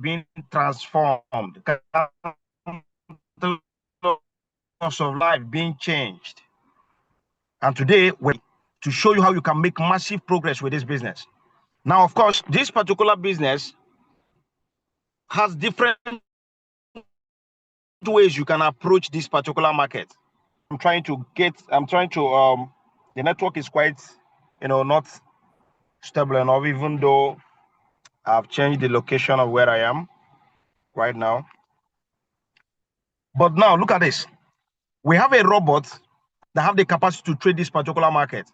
being transformed, course of life being changed. And today, we're to show you how you can make massive progress with this business. Now, of course, this particular business has different ways you can approach this particular market. The network is quite, not stable enough, even though I've changed the location of where I am right now. But now look at this. We have a robot that have the capacity to trade this particular market.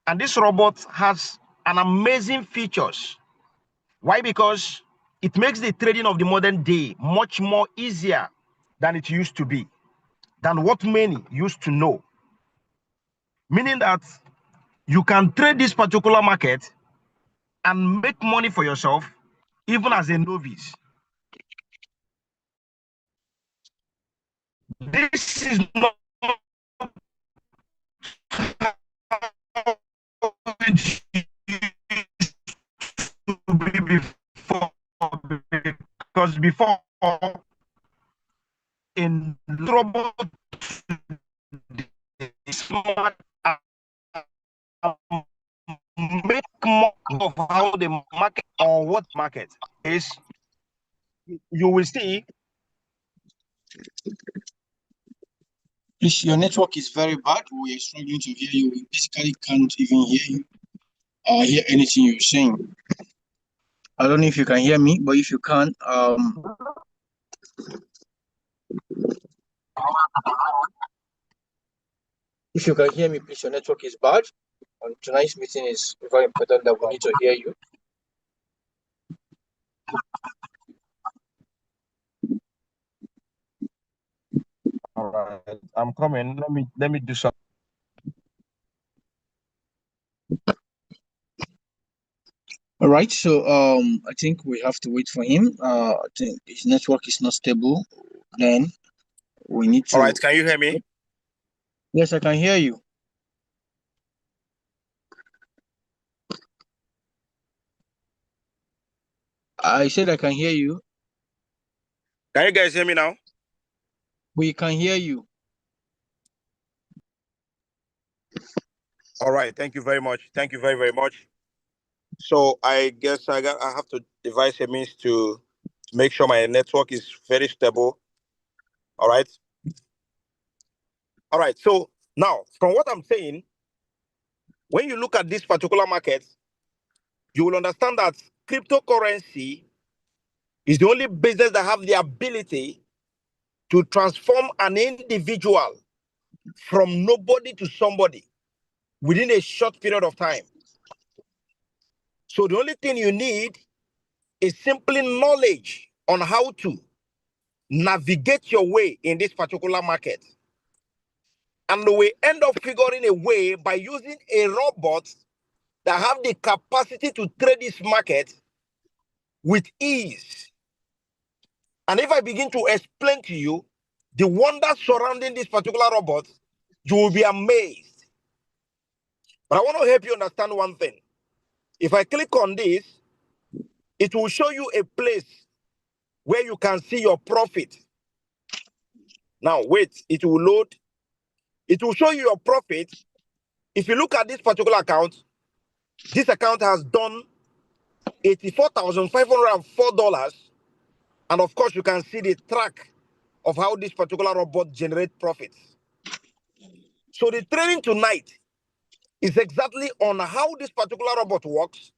And this robot has an amazing features. Why? Because it makes the trading of the modern day much more easier than it used to be, than what many used to know. Meaning that you can trade this particular market and make money for yourself, even as a novice. This is not it used to be before, because before in robot smart make more of how the market or what market is. You will see. Please, your network is very bad. We are struggling to hear you. We basically can't even hear you or hear anything you're saying. I don't know if you can hear me, but if you can, if you can hear me, please, your network is bad. And tonight's meeting is very important that we need to hear you. All right, I'm coming. Let me do something. All right, so I think we have to wait for him. I think his network is not stable. Then we need to. All right, can you hear me? Yes, I can hear you. I said I can hear you. Can you guys hear me now? We can hear you. All right, thank you very much. Thank you very, very much. So I guess I have to devise a means to make sure my network is very stable. All right. All right. So now, from what I'm saying, when you look at this particular market, you will understand that cryptocurrency is the only business that have the ability to transform an individual from nobody to somebody within a short period of time. So the only thing you need is simply knowledge on how to navigate your way in this particular market. And we end up figuring a way by using a robot that have the capacity to trade this market with ease. And if I begin to explain to you the wonders surrounding this particular robot, you will be amazed. But I want to help you understand one thing. If I click on this, it will show you a place where you can see your profit. Now, wait, it will load. It will show you your profit. If you look at this particular account, this account has done $84,504. And of course, you can see the track of how this particular robot generates profits. So the training tonight is exactly on how this particular robot works,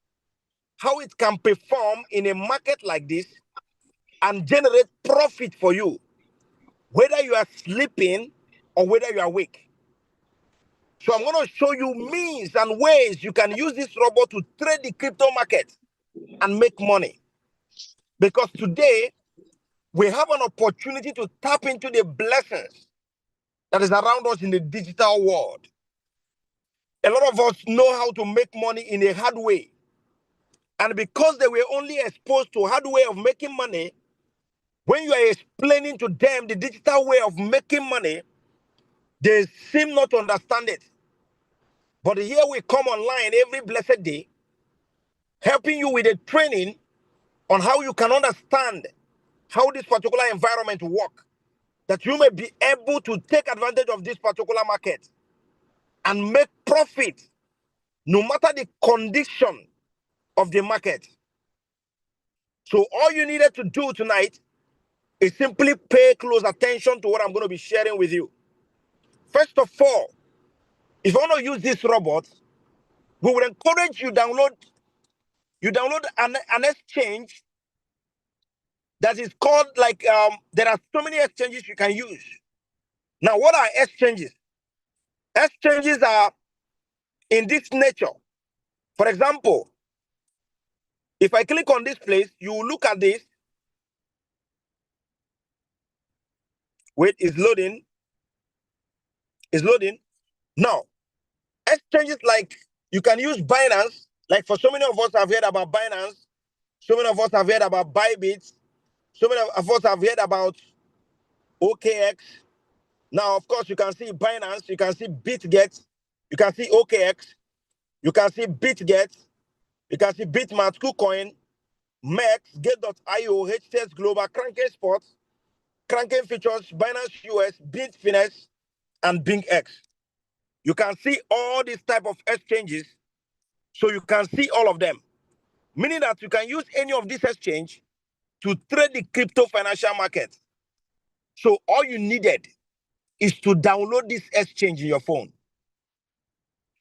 how it can perform in a market like this and generate profit for you, whether you are sleeping or whether you are awake. So I'm going to show you means and ways you can use this robot to trade the crypto market and make money. Because today, we have an opportunity to tap into the blessings that is around us in the digital world. A lot of us know how to make money in a hard way. And because they were only exposed to hard way of making money, when you are explaining to them the digital way of making money, they seem not to understand it. But here we come online every blessed day, helping you with the training on how you can understand how this particular environment work, that you may be able to take advantage of this particular market and make profit no matter the condition of the market. So all you needed to do tonight is simply pay close attention to what I'm going to be sharing with you. First of all, if you want to use this robot, we will encourage you download an exchange that is called like there are so many exchanges you can use. Now, what are exchanges? Exchanges are in this nature. For example, if I click on this place, you will look at this. Wait, it's loading. It's loading. Now, exchanges like you can use Binance. Like for so many of us have heard about Binance. So many of us have heard about Bybit. So many of us have heard about OKX. Now, of course, you can see Binance. You can see BitGet. You can see OKX. You can see BitGet. You can see Bitmart, KuCoin, MEX, Gate.io, HTS Global, Cranking Sports, Cranking Futures, Binance US, Bitfinex, and BingX. You can see all these type of exchanges, so you can see all of them. Meaning that you can use any of these exchange to trade the crypto financial market. So all you needed is to download this exchange in your phone.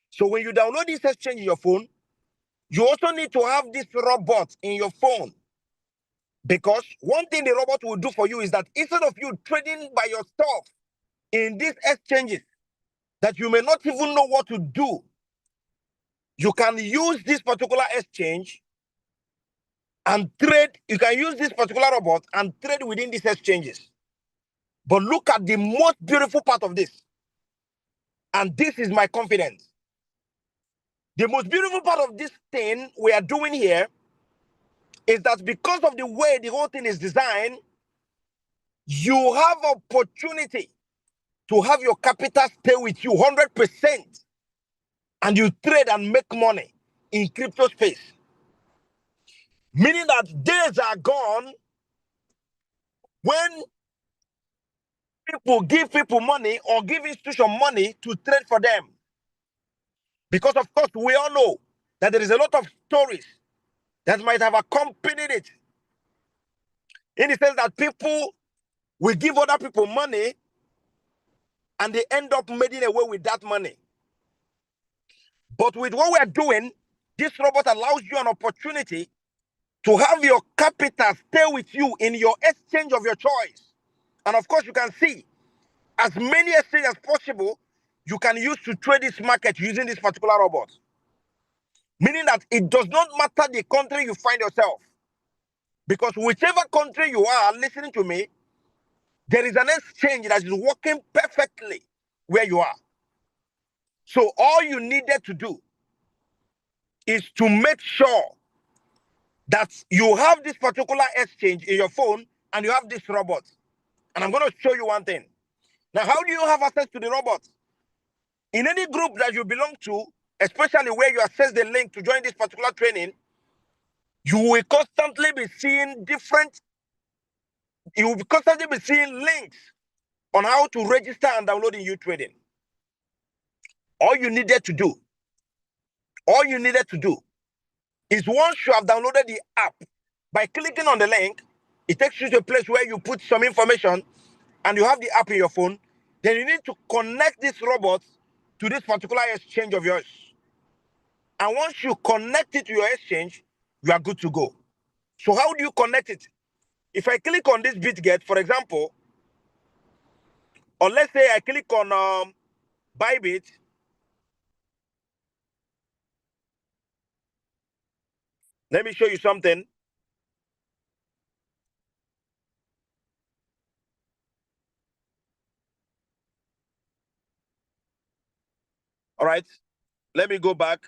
So when you download this exchange in your phone, you also need to have this robot in your phone. Because one thing the robot will do for you is that instead of you trading by yourself in these exchanges that you may not even know what to do, you can use this particular exchange and trade. You can use this particular robot and trade within these exchanges. But look at the most beautiful part of this. And this is my confidence. The most beautiful part of this thing we are doing here is that because of the way the whole thing is designed, you have opportunity to have your capital stay with you 100%, and you trade and make money in crypto space. Meaning that days are gone when people give people money or give institution money to trade for them. Because of course we all know that there is a lot of stories that might have accompanied it. In the sense that people will give other people money and they end up making away with that money. But with what we are doing, this robot allows you an opportunity to have your capital stay with you in your exchange of your choice. And of course, you can see as many exchanges as possible you can use to trade this market using this particular robot. Meaning that it does not matter the country you find yourself. Because whichever country you are listening to me, there is an exchange that is working perfectly where you are. So all you needed to do is to make sure that you have this particular exchange in your phone and you have this robot. And I'm going to show you one thing. Now, how do you have access to the robot? In any group that you belong to, especially where you access the link to join this particular training, you will constantly be seeing links on how to register and download in Utrading. All you needed to do is once you have downloaded the app, by clicking on the link, it takes you to a place where you put some information and you have the app in your phone. Then you need to connect this robot to this particular exchange of yours. And once you connect it to your exchange, you are good to go. So how do you connect it? If I click on this BitGet, for example, or let's say I click on Bybit, let me show you something. All right, let me go back.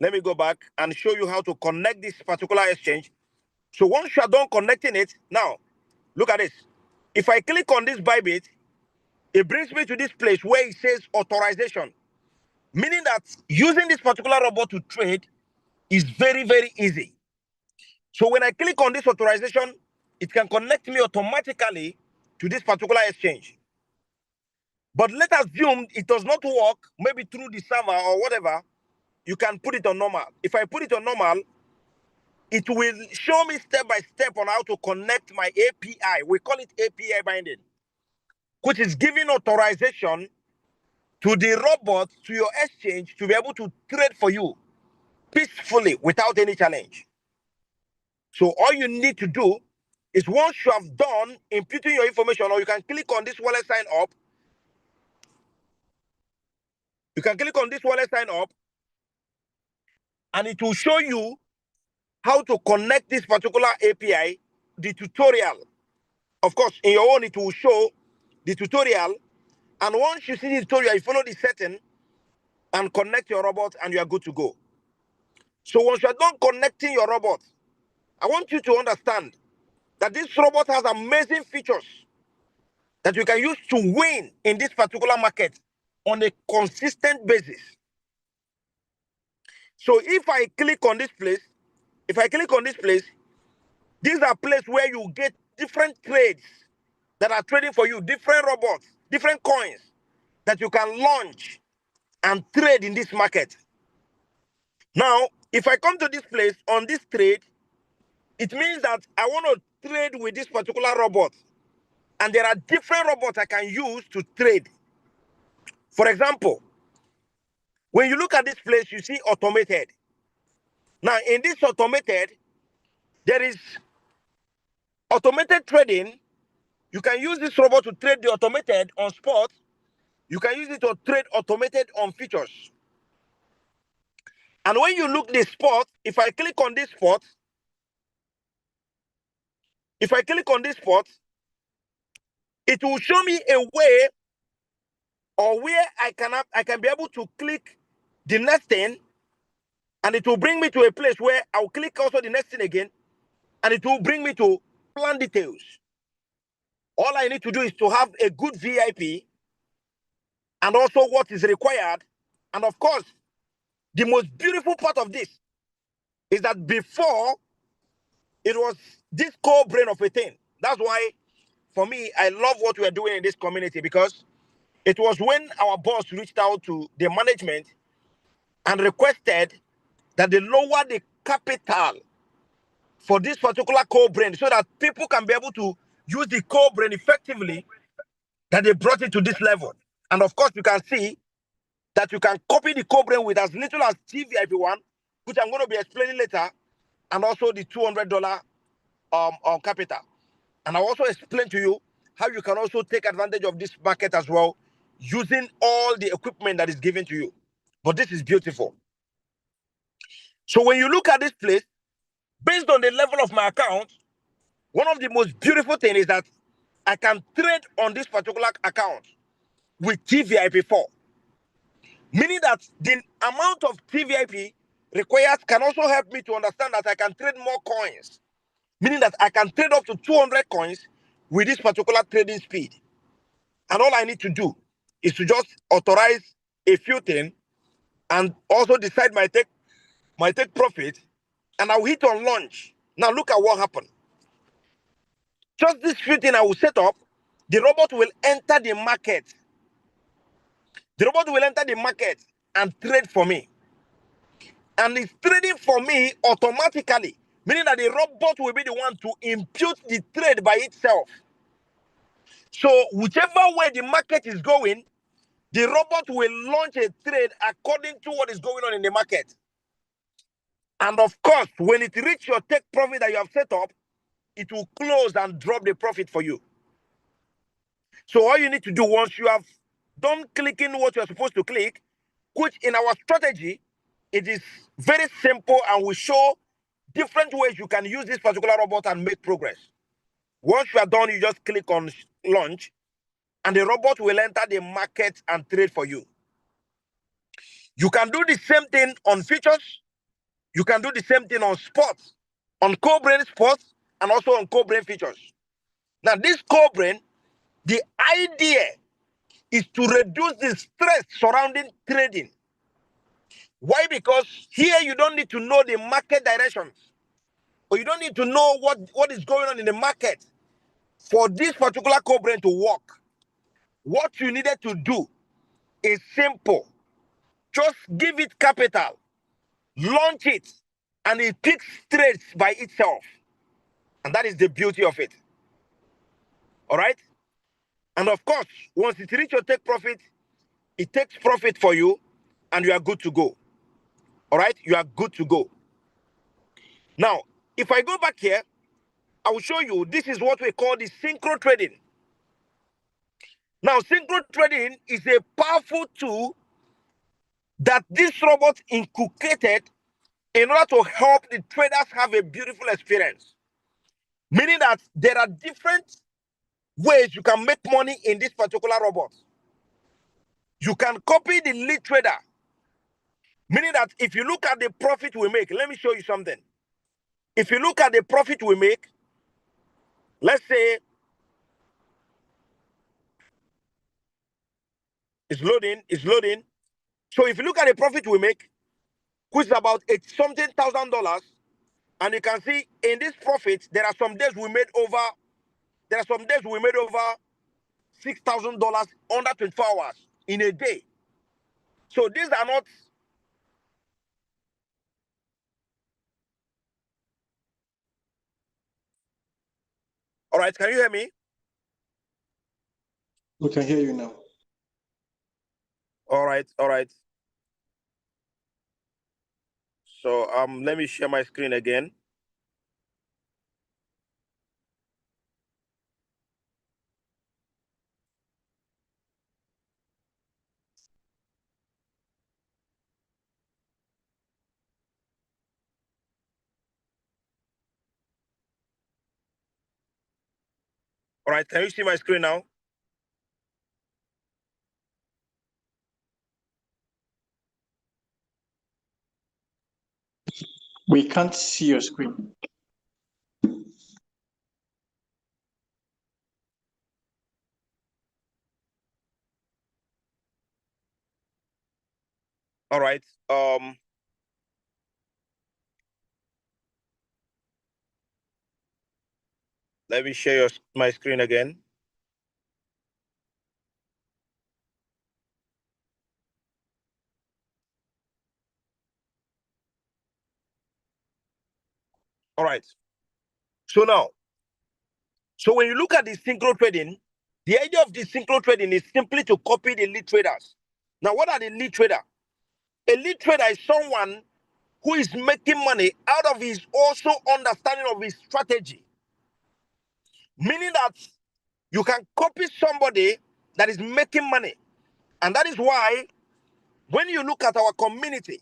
Let me go back and show you how to connect this particular exchange. So once you are done connecting it, now, look at this. If I click on this Bybit, it brings me to this place where it says authorization. Meaning that using this particular robot to trade, is very, very easy. So when I click on this authorization, it can connect me automatically to this particular exchange. But let us assume it does not work, maybe through the server or whatever. You can put it on normal. If I put it on normal, it will show me step by step on how to connect my API. We call it API binding, which is giving authorization to the robot, to your exchange, to be able to trade for you peacefully without any challenge. So all you need to do is, once you have done inputting your information, or you can click on this wallet sign up. You can click on this wallet sign up, and it will show you how to connect this particular API, the tutorial. Of course, in your own, it will show the tutorial. And once you see the tutorial, you follow the setting and connect your robot, and you are good to go. So once you are done connecting your robot, I want you to understand that this robot has amazing features that you can use to win in this particular market on a consistent basis. So if I click on this place, these are places where you get different trades that are trading for you, different robots, different coins that you can launch and trade in this market. Now, if I come to this place on this trade, it means that I want to trade with this particular robot. And there are different robots I can use to trade. For example, when you look at this place, you see automated. Now, in this automated, there is automated trading. You can use this robot to trade the automated on spot. You can use it to trade automated on futures. And when you look the spot, if I click on this spot, it will show me a way, or where I can be able to click the next thing, and it will bring me to a place where I'll click also the next thing again, and it will bring me to plan details. All I need to do is to have a good VIP, and also what is required. And of course, the most beautiful part of this is that before, it was this core brain of a thing. That's why, for me, I love what we are doing in this community, because it was when our boss reached out to the management and requested that they lower the capital for this particular core brain, so that people can be able to use the core brain effectively, that they brought it to this level. And of course, you can see that you can copy the core brain with as little as TVIP1, which I'm going to be explaining later, and also the $200 capital. And I'll also explain to you how you can also take advantage of this market as well, using all the equipment that is given to you. But this is beautiful. So when you look at this place, based on the level of my account, one of the most beautiful things is that I can trade on this particular account with TVIP4. Meaning that the amount of TVIP required can also help me to understand that I can trade more coins. Meaning that I can trade up to 200 coins with this particular trading speed. And all I need to do is to just authorize a few things, and also decide my take profit, and I'll hit on launch. Now look at what happened. Just this few things I will set up, the robot will enter the market. The robot will enter the market and trade for me. And it's trading for me automatically, meaning that the robot will be the one to impute the trade by itself. So whichever way the market is going, the robot will launch a trade according to what is going on in the market. And of course, when it reaches your take profit that you have set up, it will close and drop the profit for you. So all you need to do, once you have done clicking what you're supposed to click, which in our strategy, it is very simple, and we show different ways you can use this particular robot and make progress. Once you are done, you just click on launch, and the robot will enter the market and trade for you. You can do the same thing on futures. You can do the same thing on sports, on co-brain sports, and also on co-brain futures. Now, this co-brain, the idea is to reduce the stress surrounding trading. Why? Because here you don't need to know the market directions, or you don't need to know what is going on in the market for this particular co-brain to work. What you needed to do is simple. Just give it capital, launch it, and it picks trades by itself. And that is the beauty of it. All right? And of course, once it reaches your take profit, it takes profit for you, and you are good to go. All right? You are good to go. Now, if I go back here, I will show you this is what we call the synchro trading. Now, synchro trading is a powerful tool that this robot inculcated in order to help the traders have a beautiful experience. Meaning that there are different ways you can make money in this particular robot. You can copy the lead trader. Meaning that if you look at the profit we make, let me show you something. If you look at the profit we make, let's say it's loading. So if you look at the profit we make, which is about something $1,000, and you can see in this profit, there are some days we made over $6,000 under 24 hours in a day. So these are not. All right, can you hear me? We can hear you now. All right. So let me share my screen again. All right, can you see my screen now? We can't see your screen. All right. Let me share my screen again. All right. So now, when you look at the synchro trading, the idea of the synchro trading is simply to copy the lead traders. Now, what are the lead trader? A lead trader is someone who is making money out of his also understanding of his strategy. Meaning that you can copy somebody that is making money. And that is why when you look at our community,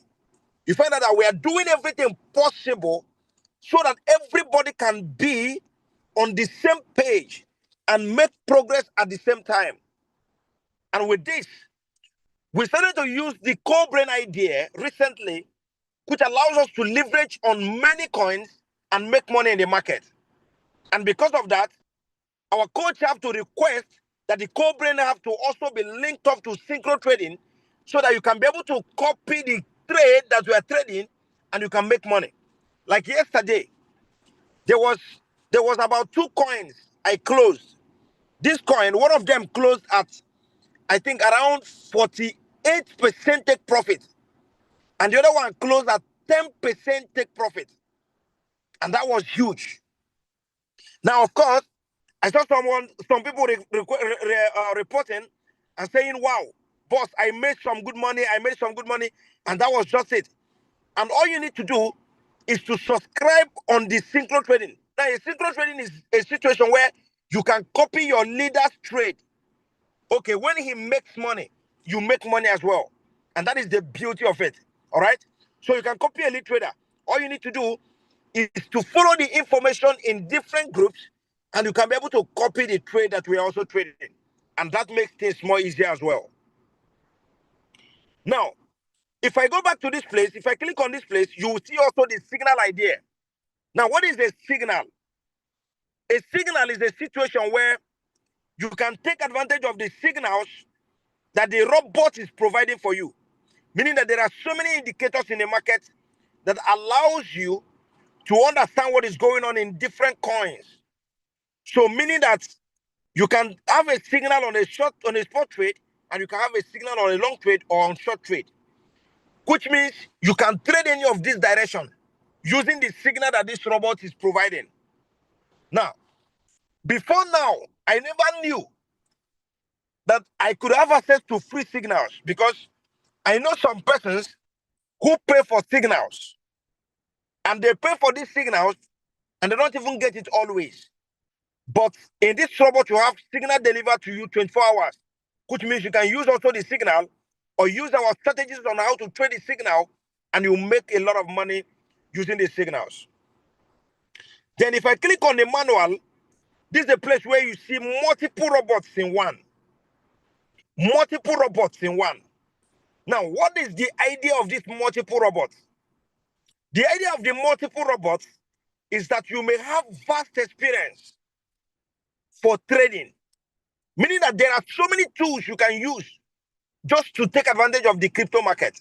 you find out that we are doing everything possible so that everybody can be on the same page and make progress at the same time. And with this, we started to use the core brain idea recently, which allows us to leverage on many coins and make money in the market. And because of that, our coach have to request that the core brain have to also be linked up to synchro trading so that you can be able to copy the trade that you are trading and you can make money. Like yesterday, there was about 2 coins I closed. This coin, one of them closed at, I think, around 48% take profit. And the other one closed at 10% take profit. And that was huge. Now, of course, I saw some people reporting and saying, wow, boss, I made some good money. And that was just it. And all you need to do is to subscribe on the synchro trading. Now, a synchro trading is a situation where you can copy your leader's trade. Okay, when he makes money, you make money as well. And that is the beauty of it. All right? So you can copy a lead trader. All you need to do is to follow the information in different groups, and you can be able to copy the trade that we are also trading. And that makes things more easier as well. Now, if I go back to this place, if I click on this place, you will see also the signal idea. Now, what is a signal? A signal is a situation where you can take advantage of the signals that the robot is providing for you. Meaning that there are so many indicators in the market that allows you to understand what is going on in different coins. So meaning that you can have a signal on a spot trade, and you can have a signal on a long trade or on short trade, which means you can trade any of this direction using the signal that this robot is providing. Now, before now, I never knew that I could have access to free signals, because I know some persons who pay for signals, and they pay for these signals and they don't even get it always. But in this robot, you have signal delivered to you 24 hours, which means you can use also the signal or use our strategies on how to trade the signal, and you make a lot of money using the signals. Then if I click on the manual, this is a place where you see multiple robots in one. Multiple robots in one. Now, what is the idea of this multiple robots? The idea of the multiple robots is that you may have vast experience for trading, meaning that there are so many tools you can use just to take advantage of the crypto market.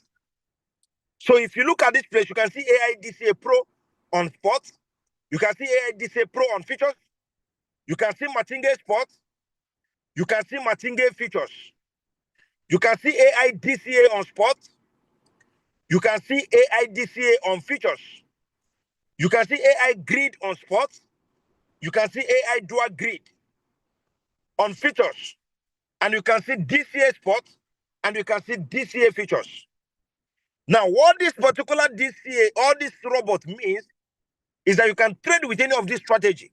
So if you look at this place, you can see AIDCA Pro on sports. You can see AIDCA Pro on features. You can see Martingale Sports. You can see Martingale Features. You can see AIDCA on sports. You can see AIDCA on features. You can see AI Grid on sports. You can see AI Dual Grid on features. And you can see DCA Sports. And you can see DCA Features. Now, what this particular DCA or this robot means is that you can trade with any of this strategy,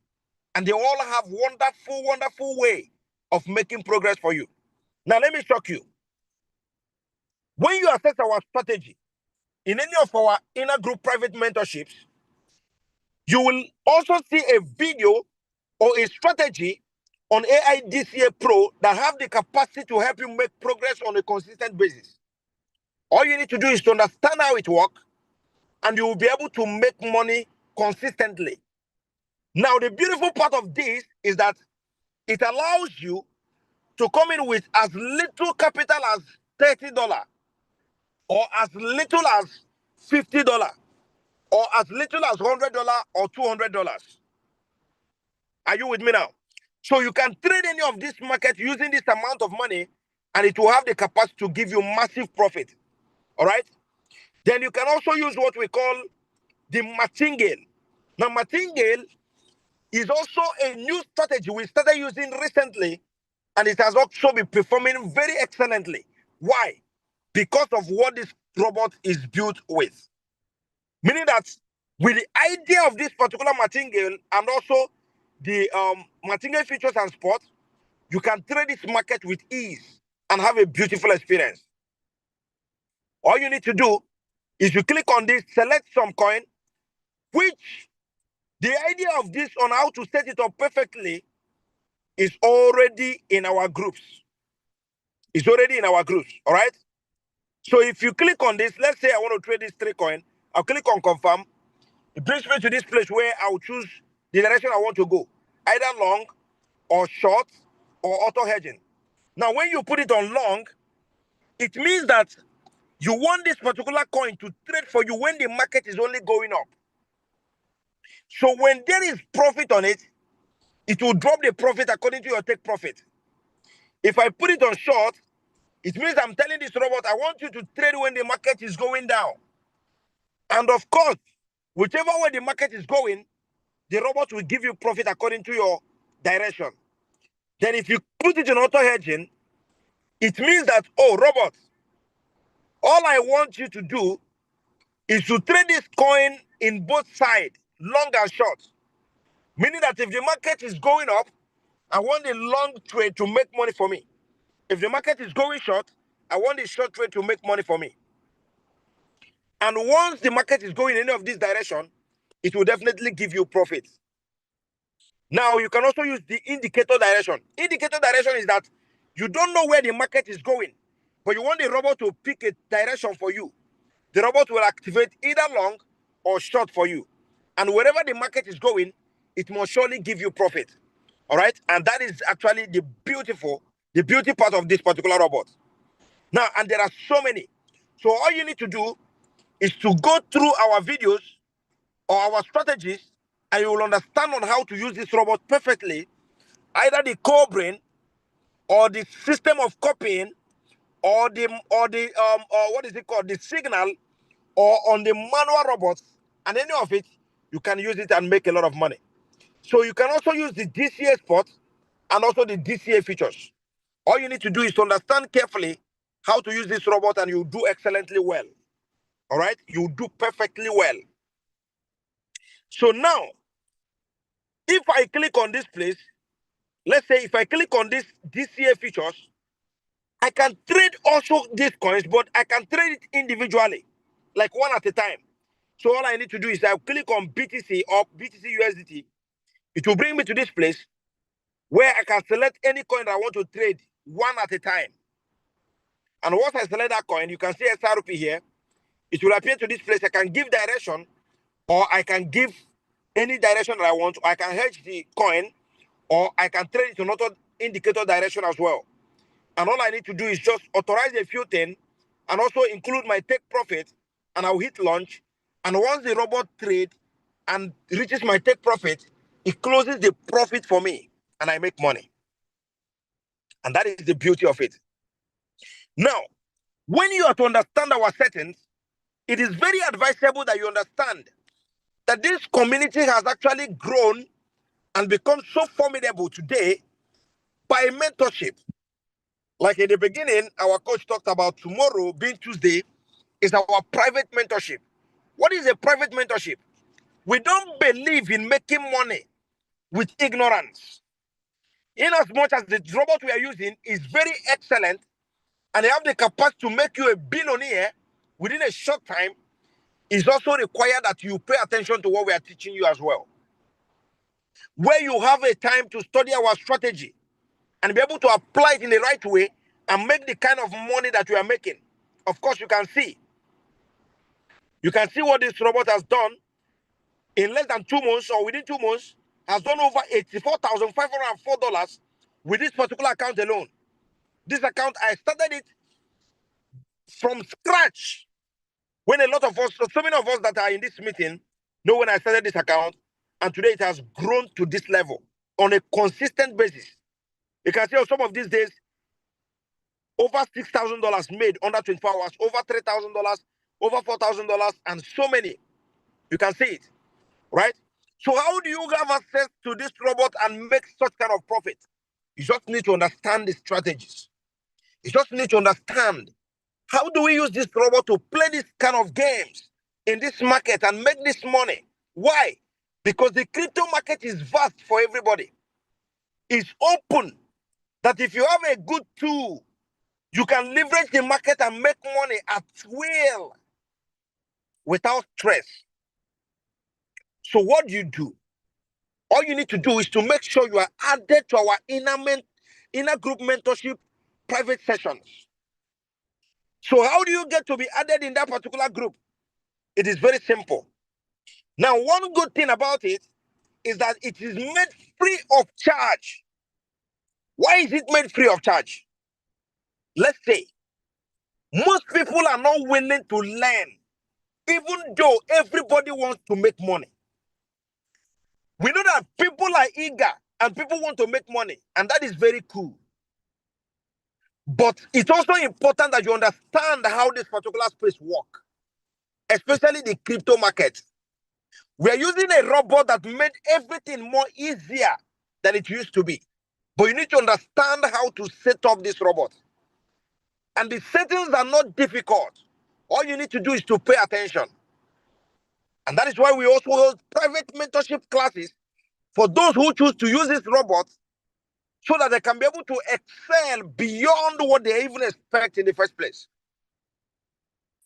and they all have wonderful, wonderful way of making progress for you. Now, let me shock you. When you assess our strategy in any of our inner group private mentorships, you will also see a video or a strategy on AIDCA Pro that have the capacity to help you make progress on a consistent basis. All you need to do is to understand how it works, and you will be able to make money consistently. Now, the beautiful part of this is that it allows you to come in with as little capital as $30, or as little as $50, or as little as $100 or $200. Are you with me now? So you can trade any of this market using this amount of money, and it will have the capacity to give you massive profit. All right? Then you can also use what we call the martingale. Now, martingale is also a new strategy we started using recently, and it has also been performing very excellently. Why? Because of what this robot is built with. Meaning that with the idea of this particular martingale and also the martingale features and sports, you can trade this market with ease and have a beautiful experience. All you need to do is you click on this, select some coin, which the idea of this on how to set it up perfectly is already in our groups. It's already in our groups, all right? So if you click on this, let's say I want to trade this 3 coin, I'll click on confirm. It brings me to this place where I'll choose the direction I want to go, either long or short or auto hedging. Now, when you put it on long, it means that you want this particular coin to trade for you when the market is only going up. So when there is profit on it, it will drop the profit according to your take profit. If I put it on short, it means I'm telling this robot, I want you to trade when the market is going down. And of course, whichever way the market is going, the robot will give you profit according to your direction. Then if you put it in auto hedging, it means that, oh, robot, all I want you to do is to trade this coin in both sides, long and short. Meaning that if the market is going up, I want the long trade to make money for me. If the market is going short, I want the short trade to make money for me. And once the market is going in any of this direction, it will definitely give you profit. Now, you can also use the indicator direction. Indicator direction is that you don't know where the market is going, but you want the robot to pick a direction for you. The robot will activate either long or short for you. And wherever the market is going, it must surely give you profit. All right? And that is actually the beauty part of this particular robot. Now, and there are so many. So all you need to do is to go through our videos or our strategies, and you will understand on how to use this robot perfectly, either the core brain or the system of copying or what is it called, the signal, or on the manual robots, and any of it, you can use it and make a lot of money. So you can also use the DCA spot and also the DCA features. All you need to do is to understand carefully how to use this robot, and you do excellently well. All right, you do perfectly well. So now, if I click on this place, let's say if I click on this DCA features, I can trade also these coins, but I can trade it individually, like one at a time. So all I need to do is I click on BTC or BTC USDT. It will bring me to this place where I can select any coin that I want to trade one at a time. And once I select that coin, you can see SRP here. It will appear to this place. I can give direction, or I can give any direction that I want. I can hedge the coin, or I can trade it to another indicator direction as well. And all I need to do is just authorize a few things and also include my take profit, and I'll hit launch. And once the robot trade and reaches my take profit, it closes the profit for me and I make money. And that is the beauty of it. Now, when you are to understand our settings, it is very advisable that you understand that this community has actually grown and become so formidable today by mentorship. Like in the beginning, our coach talked about tomorrow being Tuesday is our private mentorship. What is a private mentorship? We don't believe in making money with ignorance. In as much as the robot we are using is very excellent and they have the capacity to make you a billionaire within a short time, it's also required that you pay attention to what we are teaching you as well. Where you have a time to study our strategy and be able to apply it in the right way and make the kind of money that we are making. Of course, you can see. You can see what this robot has done in less than 2 months, or within 2 months, has done over $84,504 with this particular account alone. This account, I started it from scratch. When a lot of us, so many of us that are in this meeting know when I started this account, and today it has grown to this level on a consistent basis. You can see on some of these days, over $6,000 made under 24 hours, over $3,000, over $4,000, and so many. You can see it, right? So how do you have access to this robot and make such kind of profit? You just need to understand the strategies. You just need to understand how do we use this robot to play this kind of games in this market and make this money. Why? Because the crypto market is vast for everybody. It's open that if you have a good tool, you can leverage the market and make money at will without stress. So what do you do? All you need to do is to make sure you are added to our inner group mentorship private sessions. So how do you get to be added in that particular group? It is very simple. Now, one good thing about it is that it is made free of charge. Why is it made free of charge? Let's say most people are not willing to learn, even though everybody wants to make money. We know that people are eager and people want to make money, and that is very cool. But it's also important that you understand how this particular space works, especially the crypto market. We are using a robot that made everything more easier than it used to be. But you need to understand how to set up this robot. And the settings are not difficult. All you need to do is to pay attention. And that is why we also hold private mentorship classes for those who choose to use this robot so that they can be able to excel beyond what they even expect in the first place.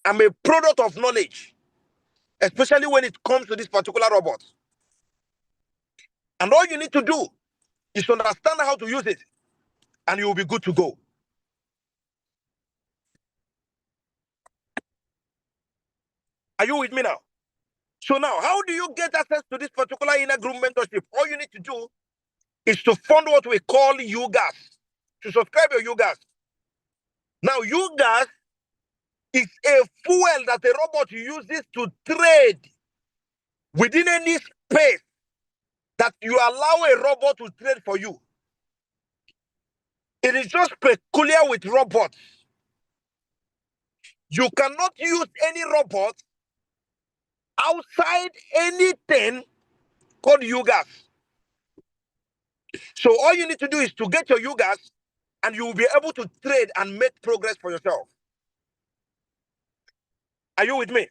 I'm a product of knowledge, especially when it comes to this particular robot. And all you need to do is to understand how to use it, and you will be good to go. Are you with me now? So now, how do you get access to this particular inner group mentorship? All you need to do is to fund what we call UGAS, to subscribe your UGAS. Now, UGAS It's a fuel that a robot uses to trade within any space that you allow a robot to trade for you. It is just peculiar with robots. You cannot use any robot outside anything called UGAS. So all you need to do is to get your UGAS and you will be able to trade and make progress for yourself. Are you with me?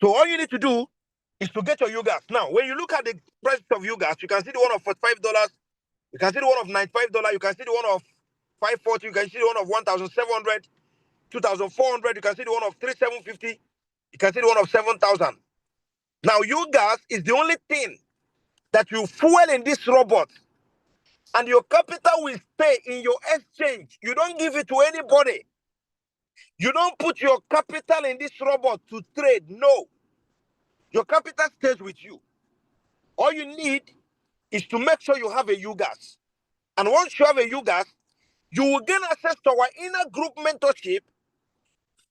So all you need to do is to get your UGAS. Now, when you look at the price of UGAS, you can see the one of $45, you can see the one of $95, you can see the one of $540, you can see the one of 1,700, 2,400, you can see the one of 3,750, you can see the one of 7,000. Now, UGAS is the only thing that you fuel in this robot, and your capital will stay in your exchange. You don't give it to anybody. You don't put your capital in this robot to trade. No. Your capital stays with you. All you need is to make sure you have a UGAS. And once you have a UGAS, you will gain access to our inner group mentorship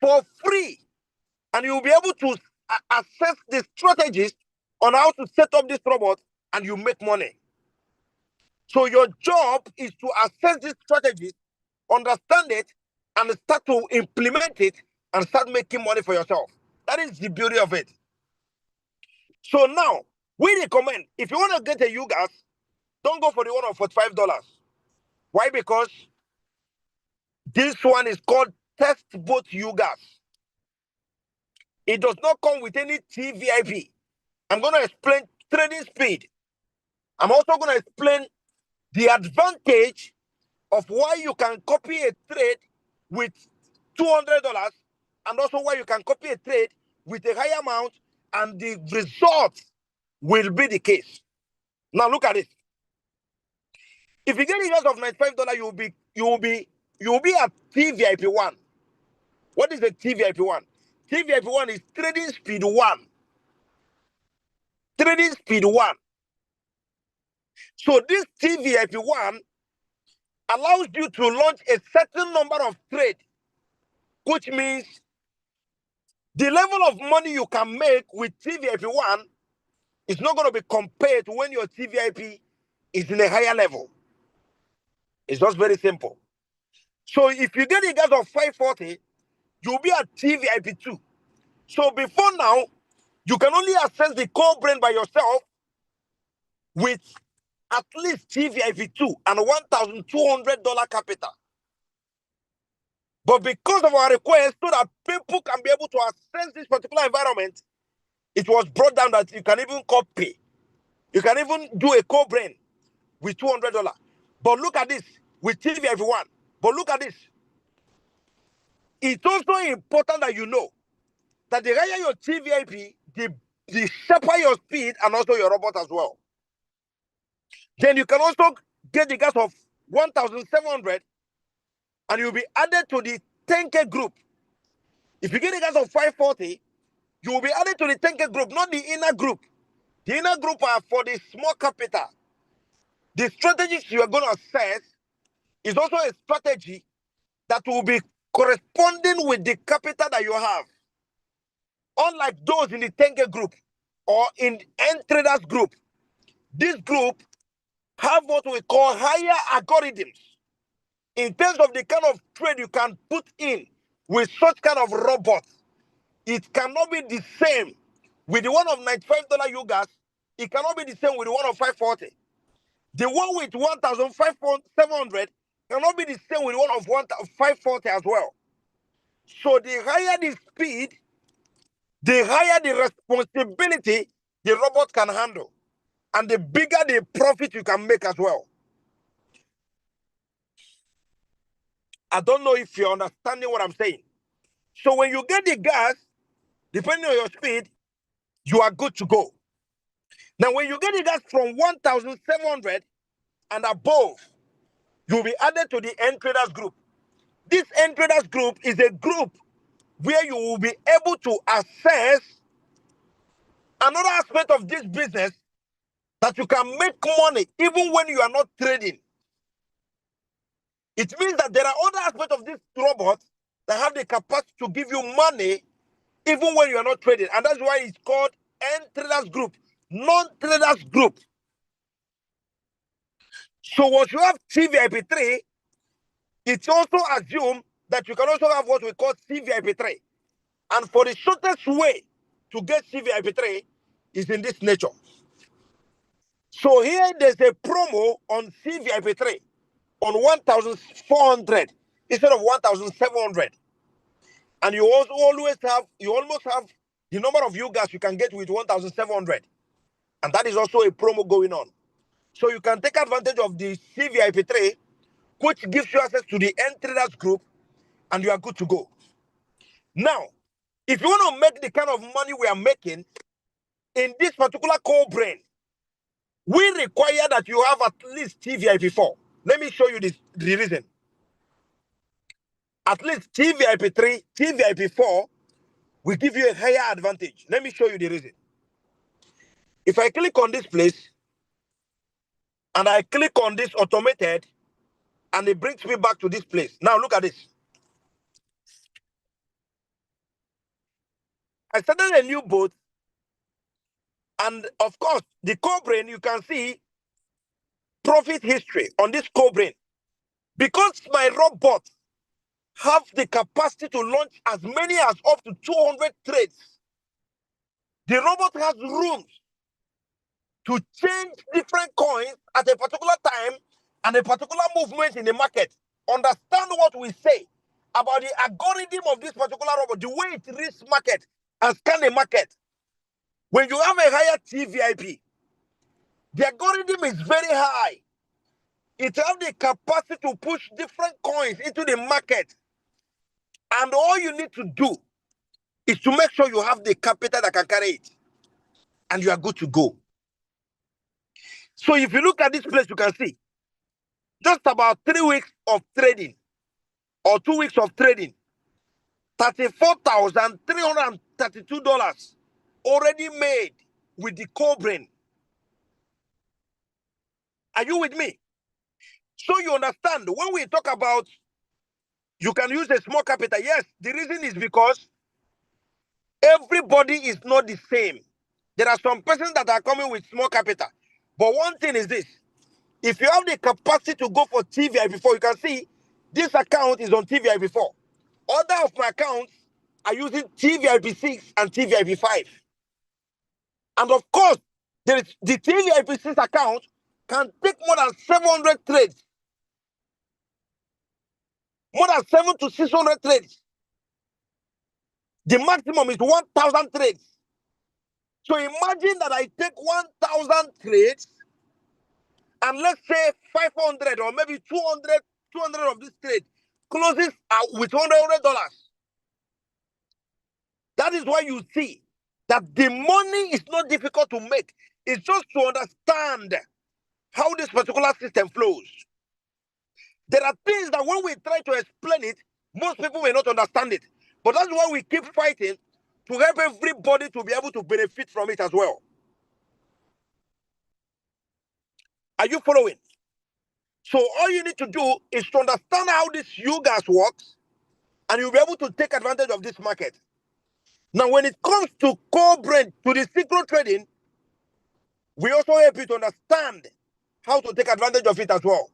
for free. And you will be able to assess the strategies on how to set up this robot and you make money. So your job is to assess these strategies, understand it, and start to implement it and start making money for yourself. That is the beauty of it. So now, we recommend, if you want to get a UGAS, don't go for the one of $45. Why? Because this one is called Test Boat UGAS. It does not come with any TVIP. I'm going to explain trading speed. I'm also going to explain the advantage of why you can copy a trade with $200 and also why you can copy a trade with a higher amount and the result will be the case. Now look at it. If you get a gas of $95, you will be at TVIP 1. What is the TVIP 1? TVIP 1 is trading speed 1. Trading speed 1. So this TVIP 1 allows you to launch a certain number of trades, which means the level of money you can make with TVIP 1 is not going to be compared to when your TVIP is in a higher level. It's just very simple. So if you get a gas of 540, you'll be at TVIP 2. So before now, you can only access the core brain by yourself with at least TVIP 2 and $1,200 capital. But because of our request, so that people can be able to access this particular environment, it was brought down that you can even copy. You can even do a core brain with $200. But look at this with TVIP 1. But look at this. It's also important that you know that the higher your TVIP, the sharper your speed and also your robot as well. Then you can also get the gas of 1,700 and you'll be added to the 10K group. If you get a gas of 540, you will be added to the 10K group, not the inner group. The inner group are for the small capital. The strategies you are going to assess is also a strategy that will be corresponding with the capital that you have. Unlike those in the 10K group or in end traders group, this group have what we call higher algorithms in terms of the kind of trade you can put in with such kind of robot. It cannot be the same with the one of $95 UGAS. It cannot be the same with the one of 540. The one with 1,700 cannot be the same with the one of 540 as well. So the higher the speed, the higher the responsibility the robot can handle, and the bigger the profit you can make as well. I don't know if you're understanding what I'm saying. So when you get the gas, depending on your speed, you are good to go. Now, when you get the gas from 1,700 and above, you'll be added to the end traders group. This end traders group is a group where you will be able to assess Another aspect of this business that you can make money even when you are not trading. It means that there are other aspects of this robot that have the capacity to give you money even when you are not trading. And that's why it's called N-Traders Group, non-traders group. So once you have CVIP3, it's also assumed that you can also have what we call CVIP3. And for the shortest way to get CVIP3 is in this nature. So here there's a promo on CVIP3 on 1,400 instead of 1,700. And you also almost have the number of you guys you can get with 1,700. And that is also a promo going on. So you can take advantage of the CVIP3, which gives you access to the N-Traders Group, and you are good to go. Now, if you want to make the kind of money we are making in this particular core brain, we require that you have at least TVIP4. Let me show you the reason. At least TVIP3, TVIP4 will give you a higher advantage. Let me show you the reason. If I click on this place and I click on this automated, and it brings me back to this place. Now look at this. I started a new boat, and of course, the core brain, you can see profit history on this core brain. Because my robot have the capacity to launch as many as up to 200 trades, the robot has rooms to change different coins at a particular time and a particular movement in the market. Understand what we say about the algorithm of this particular robot, the way it reads market and scan the market. When you have a higher TVIP, the algorithm is very high. It has the capacity to push different coins into the market. And all you need to do is to make sure you have the capital that can carry it. And you are good to go. So if you look at this place, you can see just about 3 weeks of trading or 2 weeks of trading, $34,332 already made with the core brain. Are you with me? So you understand, when we talk about you can use a small capital, yes, the reason is because everybody is not the same. There are some persons that are coming with small capital. But one thing is this, if you have the capacity to go for TVIP4, you can see this account is on TVIP4. Other of my accounts are using TVIP6 and TVIP5. And of course, there is the TVIP6 account can take more than 700 trades. More than 700 to 600 trades. The maximum is 1,000 trades. So imagine that I take 1,000 trades and let's say 500 or maybe 200 of this trade closes out with $100. That is why you see that the money is not difficult to make. It's just to understand how this particular system flows. There are things that when we try to explain it, most people may not understand it. But that's why we keep fighting to help everybody to be able to benefit from it as well. Are you following? So all you need to do is to understand how this UGAS works, and you'll be able to take advantage of this market. Now, when it comes to core brain, to the synchro trading, we also help you to understand how to take advantage of it as well.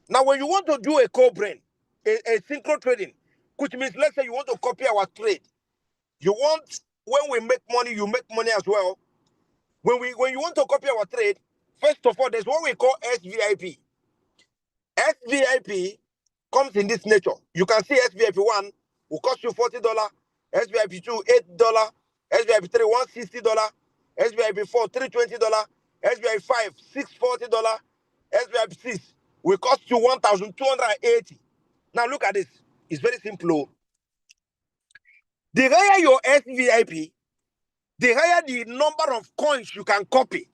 Now, when you want to do a core brain, a synchro trading, which means, let's say you want to copy our trade. You want, when we make money, you make money as well. When you want to copy our trade, first of all, there's what we call SVIP. SVIP comes in this nature. You can see SVIP1 will cost you $40, SVIP2 $8, SVIP3 $160, SVIP4 $320, SVIP5 $640, SVIP6 will cost you $1,280. Now look at this. It's very simple. The higher your SVIP, the higher the number of coins you can copy.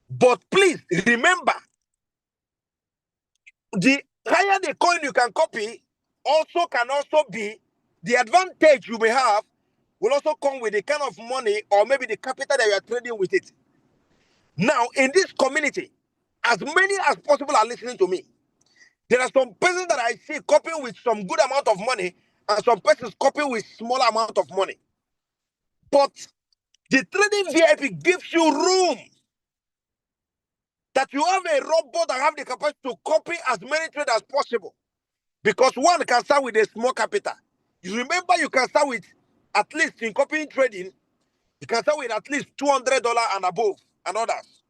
But please remember, the higher the coin you can copy can also be the advantage you may have will also come with the kind of money or maybe the capital that you are trading with it. Now, in this community, as many as possible are listening to me. There are some persons that I see copying with some good amount of money and some persons copying with small amount of money. But the trading VIP gives you room that you have a robot that have the capacity to copy as many trades as possible. Because one can start with a small capital. You remember you can start with, at least in copying trading, you can start with at least $200 and above and others.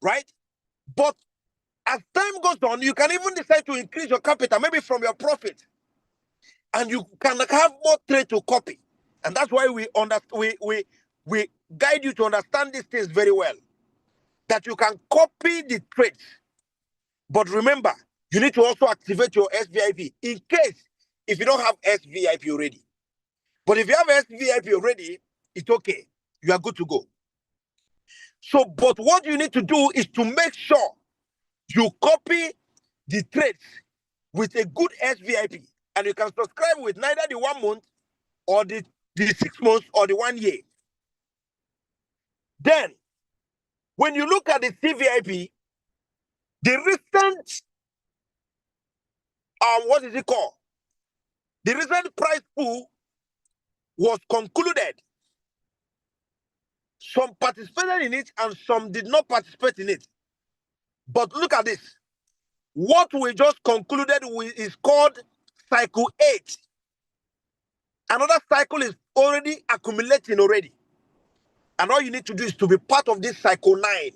Right? But as time goes on, you can even decide to increase your capital, maybe from your profit. And you can have more trade to copy. And that's why we guide you to understand these things very well. That you can copy the trades. But remember, you need to also activate your SVIP in case if you don't have SVIP already. But if you have SVIP already, it's okay. You are good to go. So, but what you need to do is to make sure you copy the trades with a good SVIP. And you can subscribe with neither the 1 month or the 6 months or the 1 year. Then, when you look at the CVIP, the recent, what is it called? The recent price pool was concluded. Some participated in it and some did not participate in it. But look at this. What we just concluded with is called cycle 8. Another cycle is already accumulating already. And all you need to do is to be part of this cycle 9.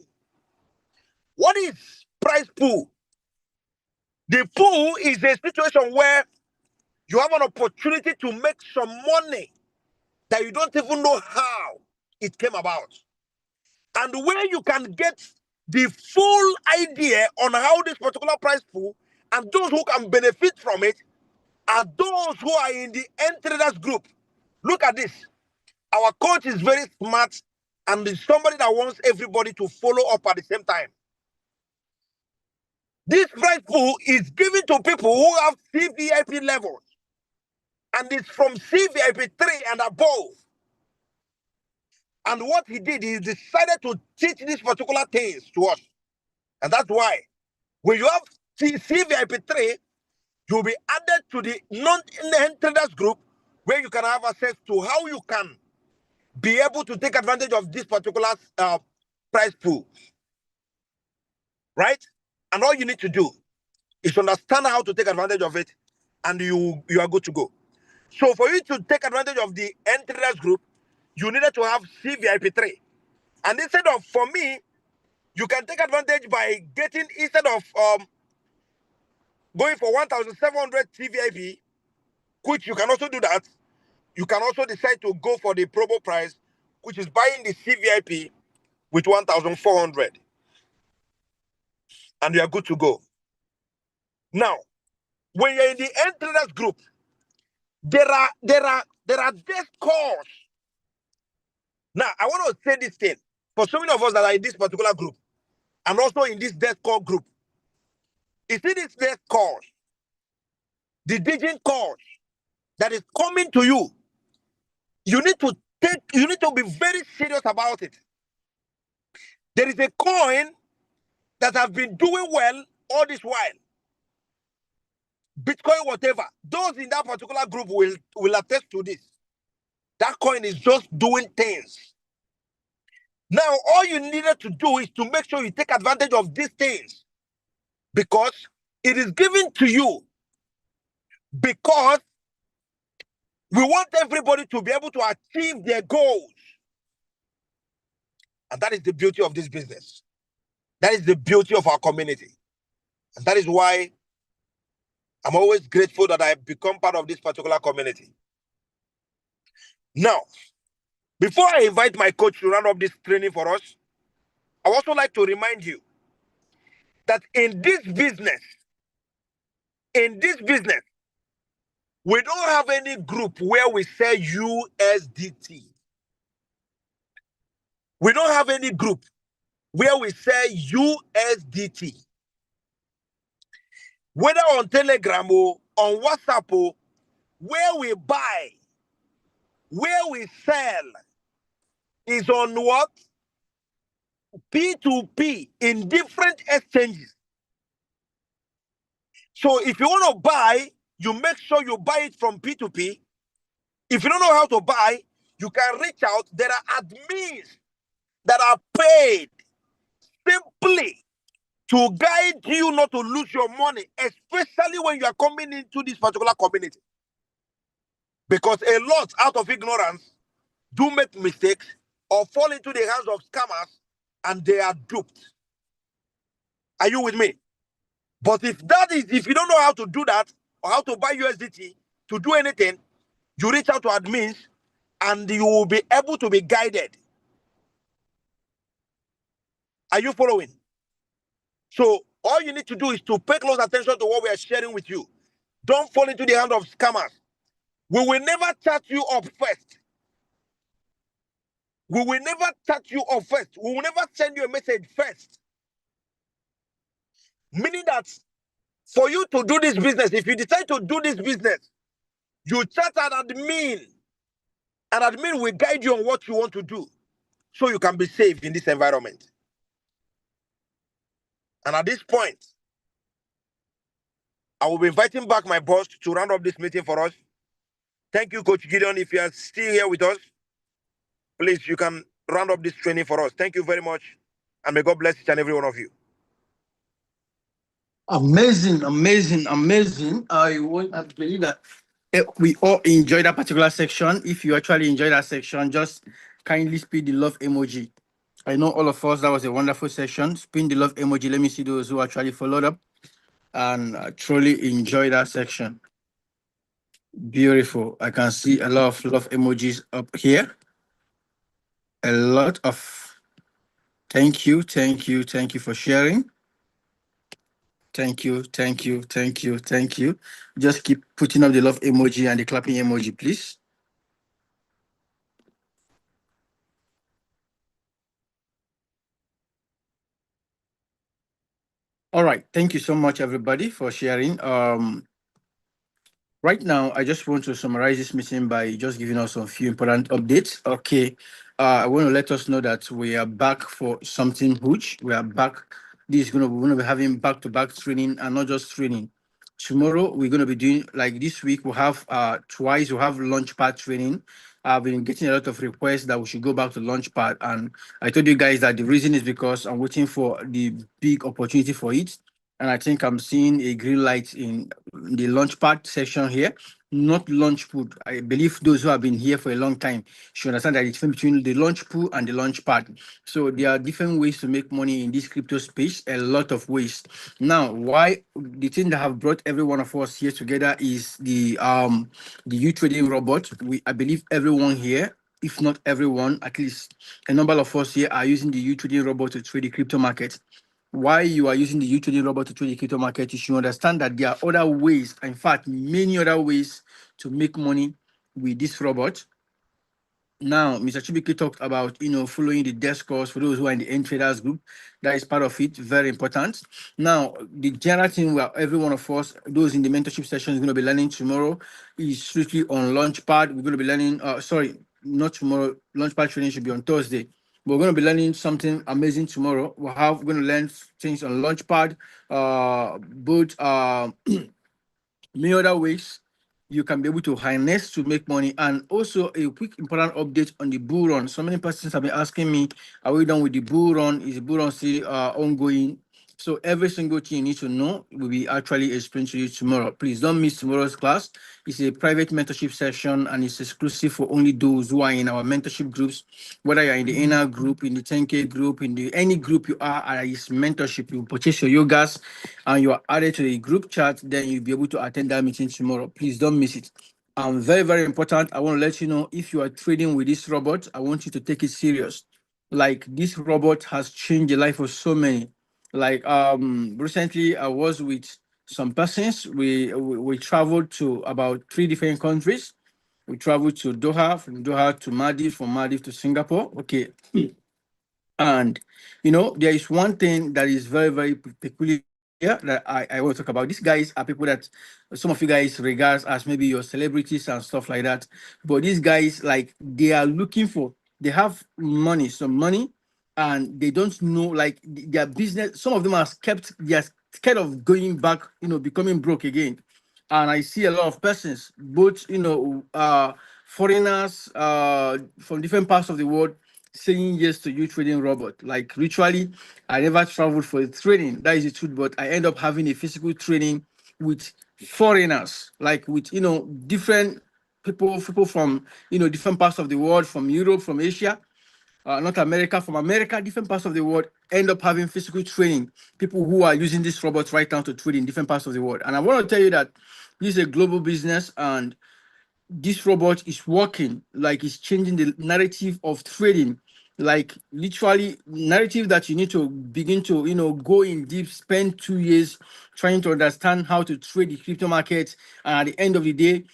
What is price pool? The pool is a situation where you have an opportunity to make some money that you don't even know how it came about. And where you can get the full idea on how this particular price pool and those who can benefit from it are those who are in the end traders group. Look at this. Our coach is very smart and is somebody that wants everybody to follow up at the same time. This price pool is given to people who have CVIP levels. And it's from CVIP 3 and above. And what he did, he decided to teach these particular things to us. And that's why when you have CVIP 3, you'll be added to the non-end traders group where you can have access to how you can be able to take advantage of this particular price pool. Right? And all you need to do is understand how to take advantage of it, and you are good to go. So for you to take advantage of the end traders group, you needed to have CVIP 3. And instead of, for me, you can take advantage by getting, instead of going for 1,700 CVIP, which you can also do that, you can also decide to go for the promo price, which is buying the CVIP with 1,400. And you are good to go. Now, when you're in the end traders group, there are desk calls. Now, I want to say this thing. For so many of us that are in this particular group, and also in this desk call group, you see this desk call, the digit call that is coming to you, you need to be very serious about it. There is a coin that has been doing well all this while. Bitcoin, whatever. Those in that particular group will attest to this. That coin is just doing things. Now, all you needed to do is to make sure you take advantage of these things, because it is given to you, because we want everybody to be able to achieve their goals. And that is the beauty of this business. That is the beauty of our community. And that is why I'm always grateful that I become part of this particular community. Now, before I invite my coach to run up this training for us, I also like to remind you that in this business, we don't have any group where we sell USDT. We don't have any group where we sell USDT. Whether on Telegram or on WhatsApp, or where we buy where we sell is on what? P2P in different exchanges. So if you want to buy, you make sure you buy it from P2P. If you don't know how to buy, you can reach out. There are admins that are paid simply to guide you not to lose your money, especially when you are coming into this particular community. Because a lot, out of ignorance, do make mistakes or fall into the hands of scammers and they are duped. Are you with me? But if you don't know how to do that or how to buy USDT to do anything, you reach out to admins and you will be able to be guided. Are you following? So all you need to do is to pay close attention to what we are sharing with you. Don't fall into the hands of scammers. We will never chat you up first. We will never chat you up first. We will never send you a message first. Meaning that for you to do this business, if you decide to do this business, you chat an admin. An admin will guide you on what you want to do so you can be safe in this environment. And at this point, I will be inviting back my boss to round up this meeting for us. Thank you, Coach Gideon. If you are still here with us, please, you can round up this training for us. Thank you very much. And may God bless each and every one of you. Amazing, amazing, amazing. I believe that we all enjoyed that particular section. If you actually enjoyed that section, just kindly spin the love emoji. I know all of us, that was a wonderful session. Spin the love emoji. Let me see those who actually followed up and truly enjoy that section. Beautiful. I can see a lot of love emojis up here. A lot of thank you for sharing. Thank you. Just keep putting up the love emoji and the clapping emoji, please. All right. Thank you so much, everybody, for sharing. Right now, I just want to summarize this meeting by just giving us a few important updates. Okay. I want to let us know that we are back for something huge. We are back. We're going to be having back-to-back training and not just training. Tomorrow, we're going to be doing, like this week, we'll have twice, we'll have Launchpad training. I've been getting a lot of requests that we should go back to Launchpad. And I told you guys that the reason is because I'm waiting for the big opportunity for it. And I think I'm seeing a green light in the Launchpad section here, not Launchpool. I believe those who have been here for a long time should understand that it's between the Launchpool and the Launchpad. So there are different ways to make money in this crypto space, a lot of ways. Now, why the thing that have brought every one of us here together is the Utrading robot. I believe everyone here, if not everyone, at least a number of us here are using the Utrading robot to trade the crypto market. Why you are using the Utrading robot to trade the crypto market, you should understand that there are other ways, in fact, many other ways to make money with this robot. Now, Mr. Chibiki talked about, following the desk course for those who are in the end traders group. That is part of it, very important. Now, the general thing where every one of us, those in the mentorship session is going to be learning tomorrow is strictly on Launchpad. We're going to be learning, not tomorrow, Launchpad training should be on Thursday. We're going to be learning something amazing tomorrow. We're going to learn things on Launchpad, both many other ways you can be able to harness to make money. And also a quick important update on the bull run. So many persons have been asking me, are we done with the bull run? Is the bull run still ongoing? So every single thing you need to know will be actually explained to you tomorrow. Please don't miss tomorrow's class. It's a private mentorship session and it's exclusive for only those who are in our mentorship groups. Whether you're in the inner group, in the 10K group, in the any group you are, it's mentorship. You purchase your yogas and you are added to the group chat, then you'll be able to attend that meeting tomorrow. Please don't miss it. Very, very important. I want to let you know, if you are trading with this robot, I want you to take it serious. Like, this robot has changed the life of so many. Like recently I was with some persons. We traveled to about 3 different countries. We traveled to Doha, from Doha to Maldives, from Maldives to Singapore. Okay. And there is one thing that is very, very peculiar that I want to talk about. These guys are people that some of you guys regard as maybe your celebrities and stuff like that. But these guys, like, they are looking for, they have money, some money, and they don't know, like, their business. Some of them are kept, they are scared of going back, becoming broke again. And I see a lot of persons, both foreigners from different parts of the world, saying yes to you trading robot. Like, literally, I never traveled for a training. That is the truth, but I end up having a physical training with foreigners, like with different people from different parts of the world, from Europe, from Asia, North America, from America, different parts of the world, end up having physical training. People who are using this robot right now to trade in different parts of the world. And I want to tell you that this is a global business, and this robot is working, like it's changing the narrative of trading, like literally narrative that you need to begin to go in deep, spend 2 years trying to understand how to trade the crypto market, and at the end of the day,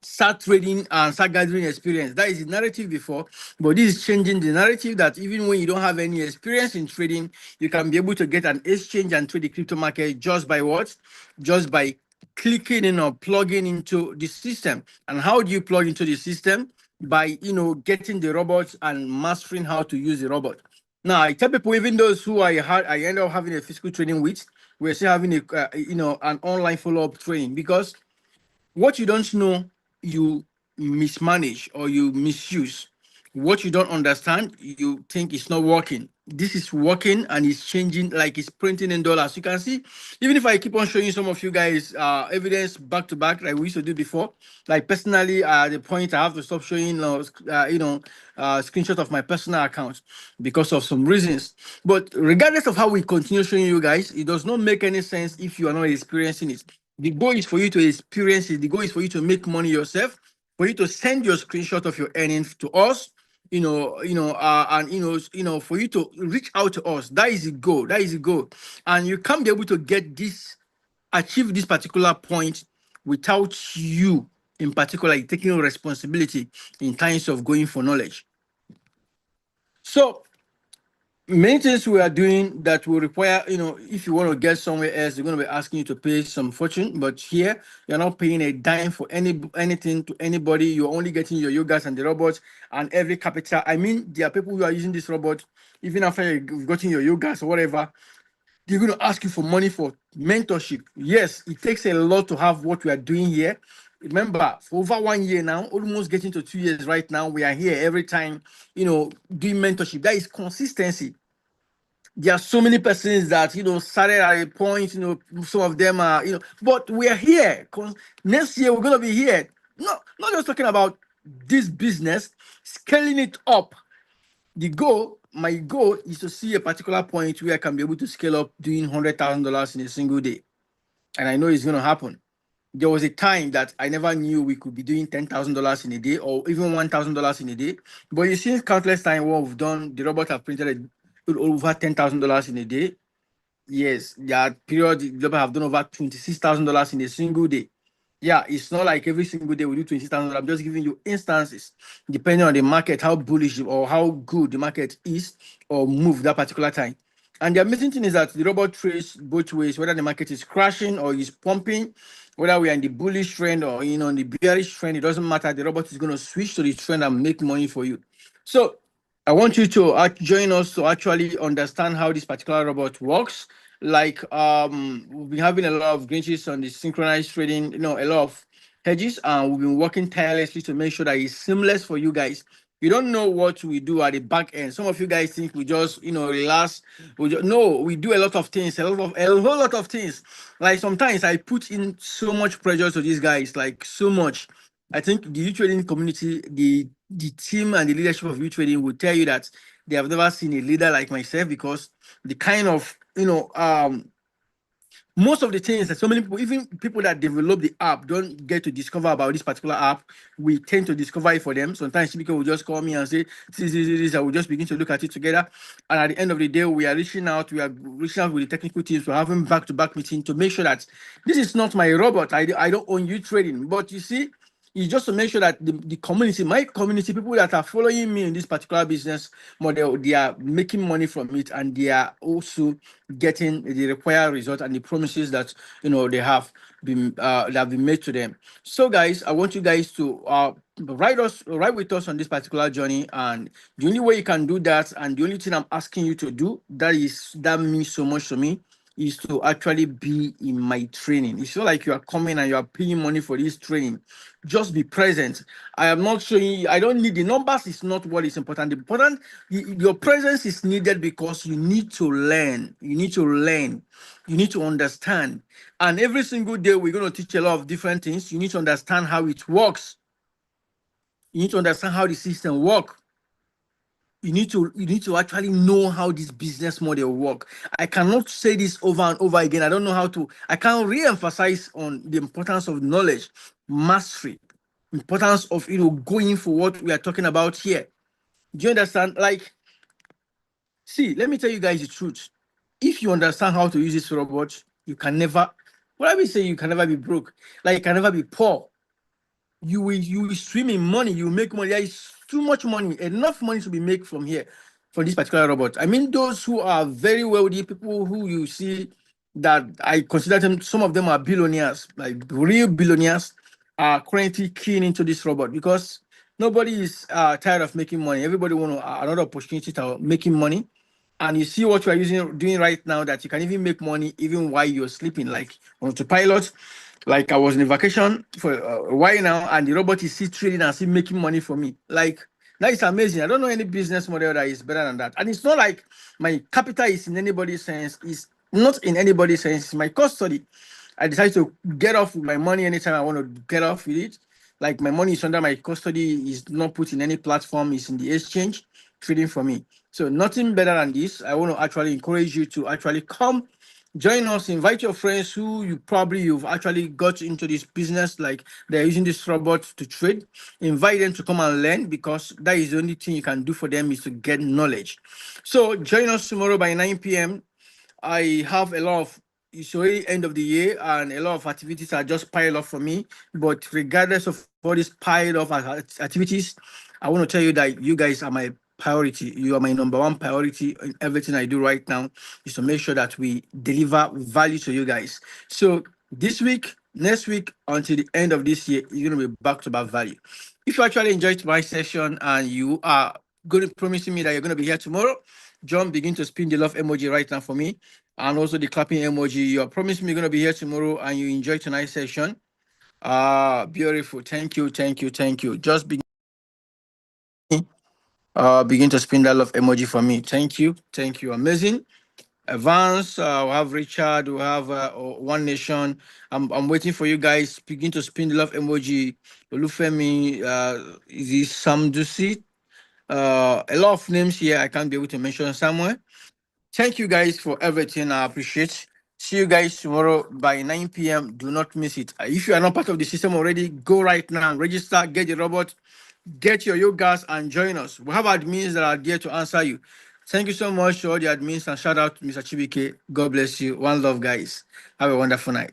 start trading and start gathering experience. That is the narrative before, but this is changing the narrative that even when you don't have any experience in trading, you can be able to get an exchange and trade the crypto market just by what? Just by clicking in or plugging into the system. And how do you plug into the system? By getting the robots and mastering how to use the robot. Now I tell people, even those who I end up having a physical training with, we're still having an online follow-up training, because what you don't know, you mismanage or you misuse. What you don't understand, you think it's not working. This is working and it's changing, like it's printing in dollars. You can see, even if I keep on showing some of you guys evidence back to back, like we used to do before. Like personally, at the point I have to stop showing, screenshot of my personal account because of some reasons. But regardless of how we continue showing you guys, it does not make any sense if you are not experiencing it. The goal is for you to experience it. The goal is for you to make money yourself, for you to send your screenshot of your earnings to us, and for you to reach out to us. That is the goal. That is the goal. And you can't be able to get this, achieve this particular point without you, in particular, taking responsibility in times of going for knowledge. So many things we are doing that will require, if you want to get somewhere else, they're going to be asking you to pay some fortune. But here, you're not paying a dime for anything to anybody. You're only getting your yogas and the robots and every capital. I mean, there are people who are using this robot, even after you've gotten your yogas or whatever, they're going to ask you for money for mentorship. Yes, it takes a lot to have what we are doing here. Remember, for over 1 year now, almost getting to 2 years right now, we are here every time, doing mentorship. That is consistency. There are so many persons that, started at a point, some of them are, but we are here. Next year, we're going to be here. No, not just talking about this business, scaling it up. My goal is to see a particular point where I can be able to scale up doing $100,000 in a single day. And I know it's going to happen. There was a time that I never knew we could be doing $10,000 in a day or even $1,000 in a day. But you see countless times what we've done, the robot have printed over $10,000 in a day. Yes, there are periods the robot have done over $26,000 in a single day. Yeah, it's not like every single day we do 20,000. I'm just giving you instances, depending on the market, how bullish or how good the market is or move that particular time. And the amazing thing is that the robot trades both ways, whether the market is crashing or is pumping, whether we are in the bullish trend or in the bearish trend, it doesn't matter. The robot is going to switch to the trend and make money for you. So I want you to join us to actually understand how this particular robot works. Like we've been having a lot of glitches on the synchronized trading, a lot of hedges, and we've been working tirelessly to make sure that it's seamless for you guys. You don't know what we do at the back end. Some of you guys think we just relax. No, we do a lot of things, a whole lot of things. Like sometimes I put in so much pressure to these guys, like so much. I think the trading community, the team and the leadership of Utrading will tell you that they have never seen a leader like myself, because the kind of most of the things that so many people, even people that develop the app, don't get to discover about this particular app. We tend to discover it for them. Sometimes people will just call me and say, this, I will just begin to look at it together. And at the end of the day, we are reaching out with the technical teams. We're having back-to-back meetings to make sure that this is not my robot. I don't own Utrading. But you see, is just to make sure that the community, my community, people that are following me in this particular business model, they are making money from it, and they are also getting the required result and the promises that they have been made to them. So guys, I want you guys to ride with us on this particular journey, and the only way you can do that, and the only thing I'm asking you to do, that means so much to me, is to actually be in my training. It's not like you are coming and you are paying money for this training. Just be present. I am not showing you, I don't need the numbers, it's not what is important. The important, your presence is needed because you need to learn. You need to learn. You need to understand. And every single day, we're going to teach a lot of different things. You need to understand how it works. You need to understand how the system works. You need to actually know how this business model work. I cannot say this over and over again. I don't know how to. I can't re-emphasize on the importance of knowledge, mastery, importance of going for what we are talking about here. Do you understand? Like, see, let me tell you guys the truth. If you understand how to use this robot, you can never. What I will say, you can never be broke. Like, you can never be poor. You will swim in money. You make money. There is too much money, enough money to be made from here, from this particular robot. I mean, those who are very wealthy, people who you see that I consider them, some of them are billionaires, like real billionaires, are currently keying into this robot because nobody is tired of making money. Everybody want another opportunity to making money. And you see what you are doing right now, that you can even make money even while you're sleeping, like on autopilot. Like, I was in vacation for a while now, and the robot is still trading and still making money for me. Like, that is amazing. I don't know any business model that is better than that. And it's not like my capital is in anybody's sense. It's not in anybody's sense. It's my custody. I decide to get off with my money anytime I want to get off with it. Like, my money is under my custody, is not put in any platform, is in the exchange trading for me. So nothing better than this. I want to actually encourage you to actually come join us, invite your friends who you've actually got into this business, like they're using this robot to trade. Invite them to come and learn, because that is the only thing you can do for them, is to get knowledge. So join us tomorrow by 9 p.m. I have a lot of, it's already end of the year, and a lot of activities are just piled up for me. But regardless of all these piled up activities, I want to tell you that you guys are my priority. You are my number one priority in everything I do right now, is to make sure that we deliver value to you guys. So this week, next week, until the end of this year, you're going to be back to back value. If you actually enjoyed my session and you are going to promising me that you're going to be here tomorrow, John, begin to spin the love emoji right now for me, and also the clapping emoji. You are promising me you're going to be here tomorrow and you enjoy tonight's session. Beautiful. Thank you, thank you, thank you. Just begin to spin that love emoji for me. Thank you, thank you. Amazing. Advance, we have Richard, we have One Nation. I'm waiting for you guys. Begin to spin the love emoji. Olufemi, is this Samdusi? A lot of names here I can't be able to mention somewhere. Thank you guys for everything. I appreciate. See you guys tomorrow by 9 p.m. Do not miss it. If you are not part of the system already, go right now, register, get the robot, get your yogas, and join us. We have admins that are there to answer you. Thank you so much to all the admins, and shout out to Mr. Chibike. God bless you. One love, guys. Have a wonderful night.